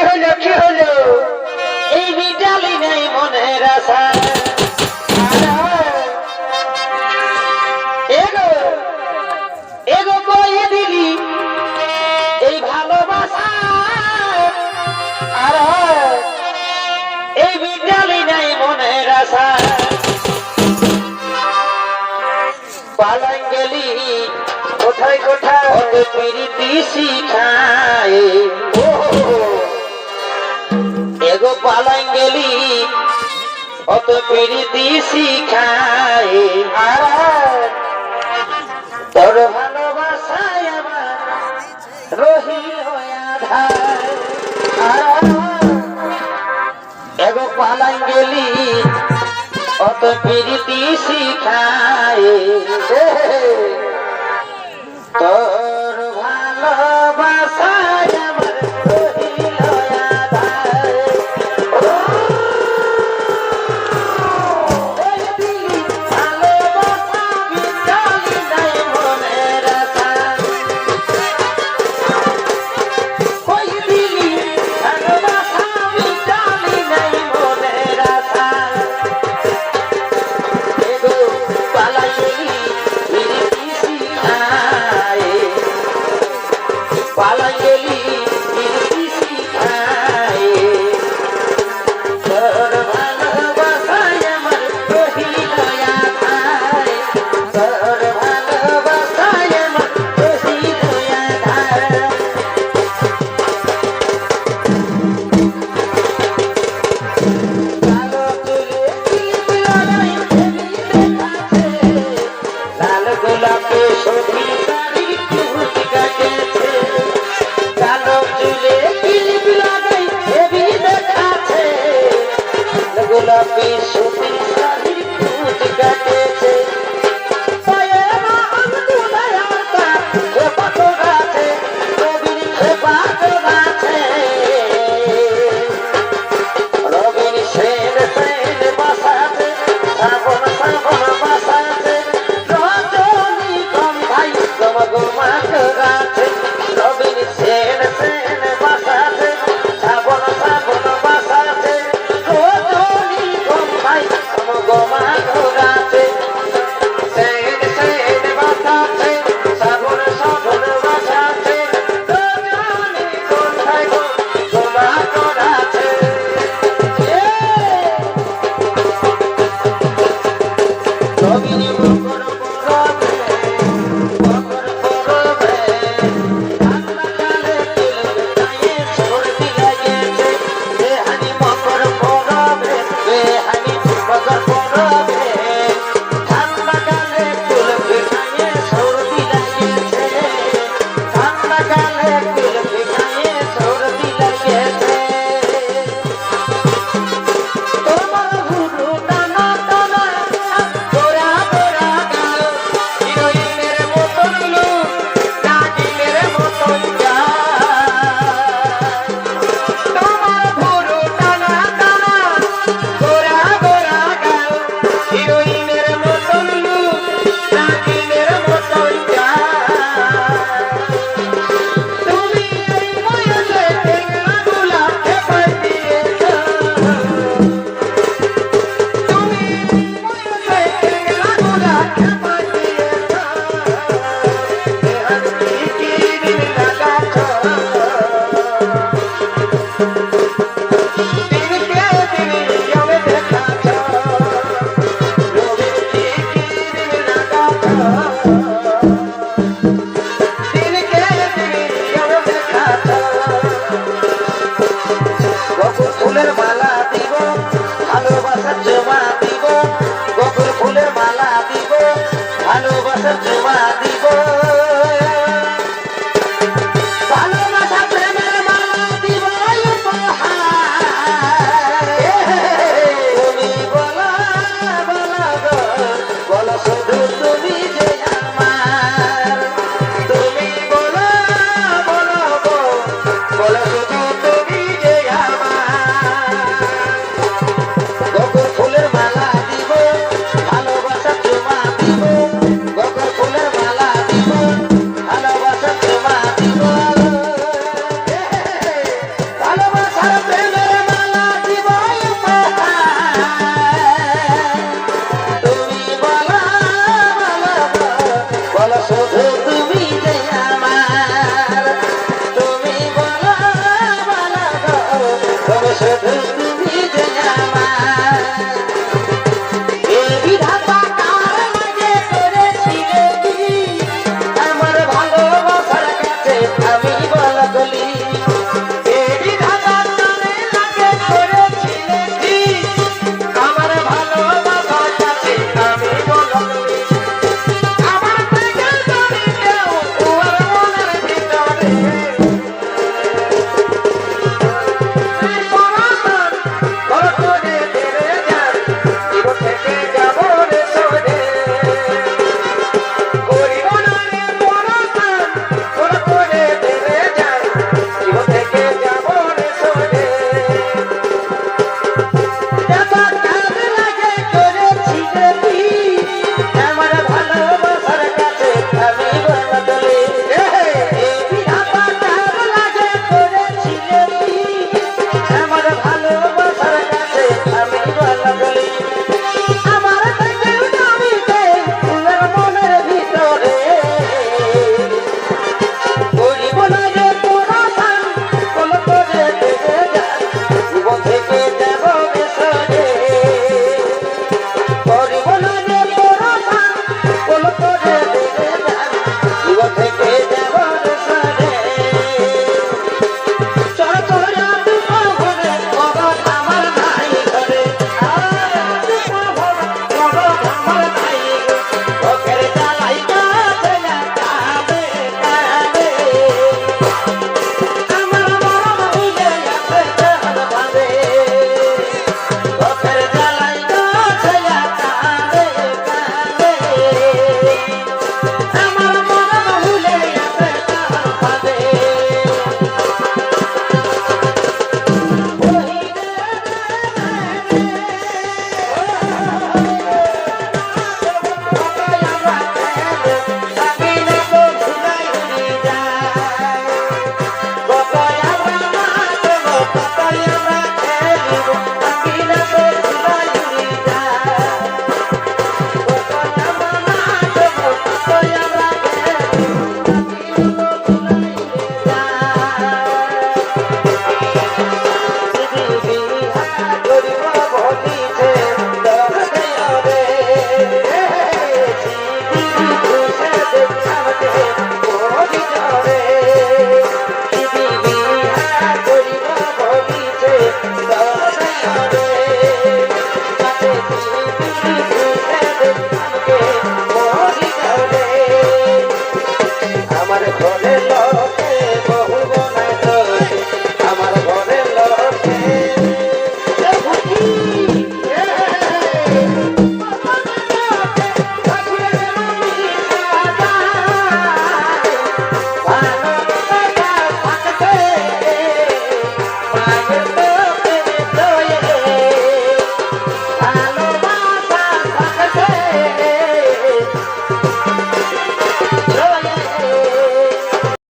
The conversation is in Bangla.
কি হলো এই বিটালি নাই মনের আশা এগো এগো কই দিলি এই ভালোবাসা আর এই বিটালি নাই মনের আশা পালাই গেলি কোথায় কোথায় প্রীতি শিখায় এগো পালাই গেলি অত প্রীতি শিখায় তোর ভালোবাসায় আমার রহিল আধার এগো পালাই গেলি অত প্রীতি শিখায় তোর ভালোবাসায় আমার রহিল আধার ভালোবাসা বিটালি নাই মনের আশা কই দিলি ভালোবাসা বিটালি নাই মনের আশা এগো পালাই গেলি প্রীতি শিখায় পালাই গেলি প্রীতি শিখায় তোর ভালোবাসায় আমার রহিল আধার তোর ভালোবাসায় আমার রহিল আধার কালো চুলে টিপ লাগাই দেবী দেখাছে লাল গোলাপে সখী শাড়ি ফুট কাটেছে কালো চুলে টিপ লাগাই দেবী দেখাছে লাল গোলাপে সখী শাড়ি ফুট কাটেছে পায়ে মা আঙ্গুলে আটা খেপা গাছে রবির খেপা গাছে রবির সেন সেন বাসাতে শ্রাবণ শ্রাবণ বাসাতে রজনী গন্ধাই গমগমা গাছে রবির সেন সেন বাসাতে শ্রাবণ শ্রাবণ বাসাতে রজনী গন্ধাই গমগমা গাছে সেন সেন বাসাতে শ্রাবণ শ্রাবণ বাসাতে রজনী গন্ধাই গমগমা গাছে রবিনি মকর পরবে মকর পরবে আল্লাহ কালে তুলবে সর্দি লাগেছে বেহানি মকর পরবে বেহানি মকর পরবে আল্লাহ কালে তুলবে সর্দি লাগেছে আল্লাহ কালে তুলবে সর্দি লাগেছে তোমার গুরু টানা টানা গোরা গোরা গাল হিরোইনের মতন লুক নাগিনের মতন যায় তোমার গুরু টানা টানা গোরা গোরা গাল হিরোইনের মতন লুক নাগিনের মতন যায় তুমি এই বয়সে টেকনাগুলা খেপাই দিয়েছ তুমি বয়সে টেকনাগুলা খেপাই দিয়েছ দেহান কি দিন লাগাছ দিনকে দিন আমি দেখাছ রবি কি দিন লাগাছ দিনকে দিন আমি দেখাছ বকুল ফুলের মালা দিব ভালোবাসার জমা দিব বকুল ফুলের মালা দিব ভালোবাসার জমা দিব ভালোবাসা প্রেমের মালা দিব উপহার শুধু